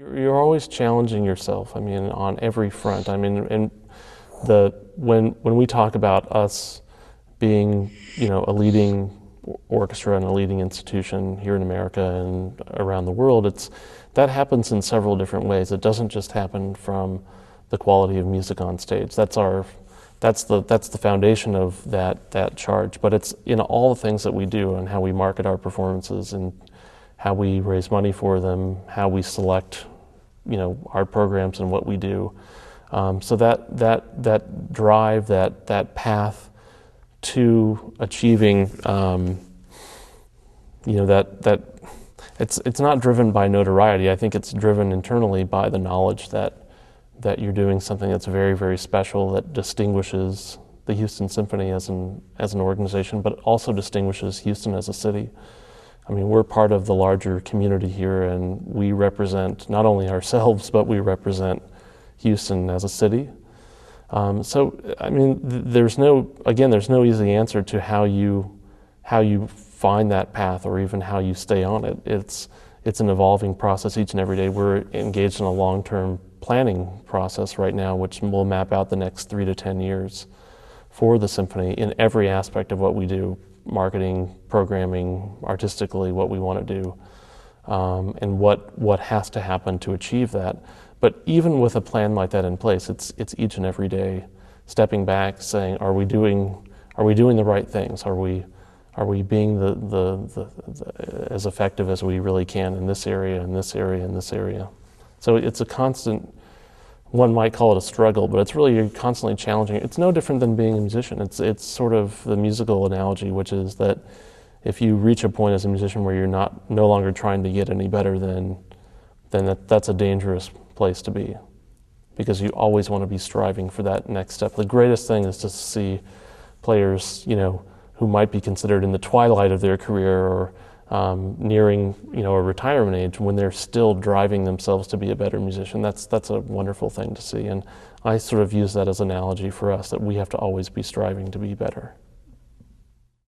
You're always challenging yourself. I mean, on every front. I mean, and when we talk about us being, a leading orchestra and a leading institution here in America and around the world, that happens in several different ways. It doesn't just happen from the quality of music on stage. That's the foundation of that charge. But it's in all the things that we do and how we market our performances and how we raise money for them, how we select, our programs and what we do. So that drive, that path to achieving, that it's not driven by notoriety. I think it's driven internally by the knowledge that you're doing something that's very, very special, that distinguishes the Houston Symphony as an organization, but also distinguishes Houston as a city. I mean, we're part of the larger community here, and we represent not only ourselves, but we represent Houston as a city. So, I mean, there's no easy answer to how you find that path or even how you stay on it. It's an evolving process each and every day. We're engaged in a long-term planning process right now, which will map out the next 3 to 10 years for the symphony in every aspect of what we do. Marketing, programming, artistically, what we want to do, and what has to happen to achieve that. But even with a plan like that in place, it's each and every day stepping back, saying, are we doing the right things? Are we being as effective as we really can in this area, in this area, in this area? So it's a constant. One might call it a struggle, but it's really constantly challenging. It's no different than being a musician. It's sort of the musical analogy, which is that if you reach a point as a musician where you're no longer trying to get any better, then that's a dangerous place to be, because you always want to be striving for that next step. The greatest thing is to see players, who might be considered in the twilight of their career or nearing, a retirement age, when they're still driving themselves to be a better musician. That's a wonderful thing to see, and I sort of use that as an analogy for us, that we have to always be striving to be better.